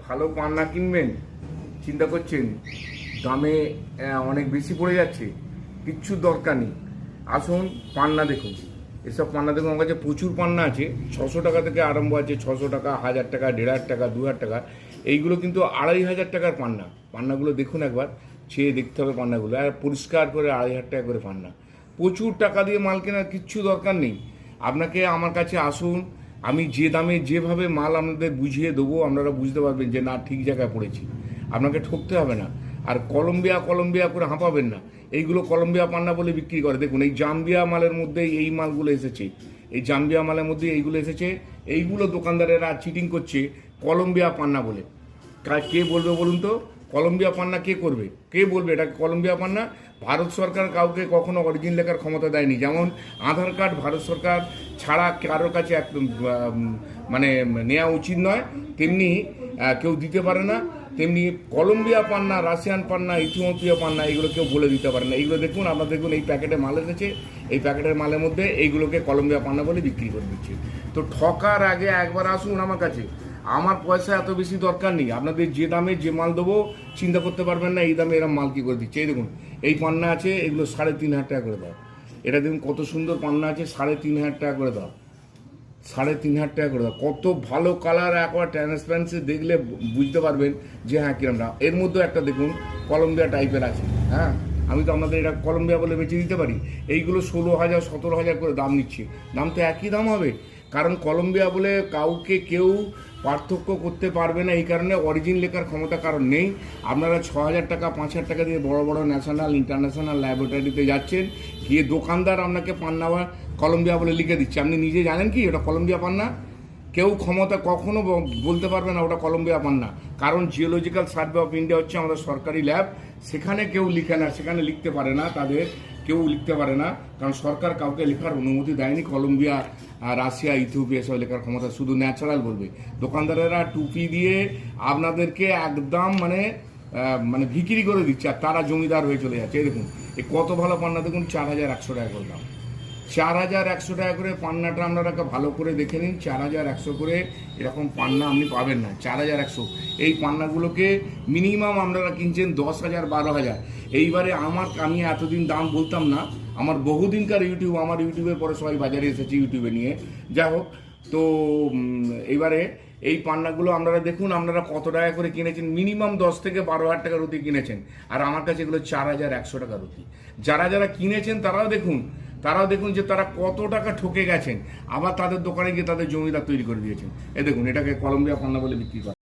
ভালো পান্না কিনবেন, চিন্তা করছেন দামে অনেক বেশি পড়ে যাচ্ছে, কিচ্ছু দরকার নেই। আসুন পান্না দেখুন, এসব পান্না দেখুন। আমার কাছে প্রচুর পান্না আছে, 600 টাকা থেকে আরম্ভ আছে, 600 টাকা, 1000 টাকা, 1500 টাকা, 2000 টাকা। এইগুলো কিন্তু 2500 টাকার পান্না। পান্নাগুলো দেখুন একবার, ছেয়ে দেখতে হবে পান্নাগুলো, আর পরিষ্কার করে 2500 টাকা করে পান্না। প্রচুর টাকা দিয়ে মাল কেনার কিচ্ছু দরকার নেই। আপনাকে আমার কাছে আসুন, আমি যে দামে যেভাবে মাল আপনাদের বুঝিয়ে দেবো, আপনারা বুঝতে পারবেন যে না ঠিক জায়গায় পড়েছি। আপনাকে ঠকতে হবে না। আর কলম্বিয়া করে হাঁপাবেন না। এইগুলো কলম্বিয়া পান্না বলে বিক্রি করে। দেখুন এই জাম্বিয়া মালের মধ্যে এই মালগুলো এসেছে, এই জাম্বিয়া মালের মধ্যে এইগুলো এসেছে। এইগুলো দোকানদারেরা চিটিং করছে কলম্বিয়া পান্না বলে। কে বলবে বলুন তো? কলম্বিয়া পান্না কে করবে? কে বলবে এটা কলম্বিয়া পান্না? ভারত সরকার কাউকে কখনো অরিজিন লেখার ক্ষমতা দেয়নি। যেমন আধার কার্ড ভারত সরকার ছাড়া কারোর কাছে মানে নেওয়া উচিত নয়, তেমনি কেউ দিতে পারে না। তেমনি কলম্বিয়া পান্না, রাশিয়ান পান্না, ইথিওপিয়া পান্না এগুলো কেউ বলে দিতে পারে না। এইগুলো দেখুন, আপনারা দেখুন এই প্যাকেটে মাল এসেছে, এই প্যাকেটের মালের মধ্যে এইগুলোকে কলম্বিয়া পান্না বলে বিক্রি করে দিচ্ছে। তো ঠকার আগে একবার আসুন আমার কাছে। আমার পয়সা এত বেশি দরকার নেই। আপনাদের যে দামে যে মাল দেবো চিন্তা করতে পারবেন না এই দামে এরম মাল কী করে দিচ্ছে। এই দেখুন এই পান্না আছে, এগুলো 3500 টাকা করে দাও। এটা দেখুন কত সুন্দর পান্না আছে, 3500 টাকা করে দাও। 3500 টাকা করে দাও। কত ভালো কালার, একবার ট্রান্সপারেন্সি দেখলে বুঝতে পারবেন যে হ্যাঁ কিরম দাম। এর মধ্যে একটা দেখুন কলম্বিয়া টাইপের আছে। হ্যাঁ, আমি তো আপনাদের এটা কলম্বিয়া বলে বেঁচে দিতে পারি। এইগুলো 16,000 17,000 করে দাম নিচ্ছে। দাম তো একই দাম হবে, কারণ কলম্বিয়া বলে কাউকে কেউ পার্থক্য করতে পারবে না। এই কারণে অরিজিন লেখার ক্ষমতা কারণ নেই। আপনারা 6,000 টাকা 5,000 টাকা দিয়ে বড় বড় ন্যাশনাল ইন্টারন্যাশনাল ল্যাবরেটরিতে যাচ্ছেন, গিয়ে দোকানদার আপনাকে পান্না কলম্বিয়া বলে লিখে দিচ্ছে। আপনি নিজে জানেন কি ওটা কলম্বিয়া পান্না? কেউ ক্ষমতা কখনো বলতে পারবে না ওটা কলম্বিয়া পান্না, কারণ জিওলজিক্যাল সার্ভে অফ ইন্ডিয়া হচ্ছে আমাদের সরকারি ল্যাব। সেখানে কেউ লিখে না, সেখানে লিখতে পারে না, তাদের কেউ লিখতে পারে না, কারণ সরকার কাউকে লেখার অনুমতি দেয়নি। কলম্বিয়া, রাশিয়া, ইথিওপিয়া সব লেখার ক্ষমতা শুধু ন্যাচারাল বলবে। দোকানদারেরা টুপি দিয়ে আপনাদেরকে একদম মানে বিক্রি করে দিচ্ছে, আর তারা জমিদার হয়ে চলে যাচ্ছে। এই দেখুন এই কত ভালো পান্না, দেখুন 4100 টাকা করে দাম। 4100 টাকা করে পান্নাটা আপনারা ভালো করে দেখে নিন। 4100 করে এরকম পান্না আপনি পাবেন না। 4100 এই পান্নাগুলোকে মিনিমাম আপনারা কিনছেন 10,000 12,000। এইবারে আমি এতদিন দাম বলতাম না, আমার বহুদিনকার ইউটিউব, আমার ইউটিউবের পরে সবাই বাজারে এসেছে ইউটিউবে নিয়ে। যাই হোক, তো এইবারে এই পান্নাগুলো আপনারা দেখুন আপনারা কত টাকা করে কিনেছেন। মিনিমাম 10 থেকে 12,000 টাকা রুটি কিনেছেন, আর আমার কাছে এগুলো 4100 টাকা রুটি। যারা কিনেছেন তারাও দেখুন যে তারা কত টাকা ঠকে গেছেন, আবার তাদের দোকানে গিয়ে তাদের জমিদার তৈরি করে দিয়েছেন। দেখুন এটাকে কলম্বিয়া পান্না বলে বিক্রি করে।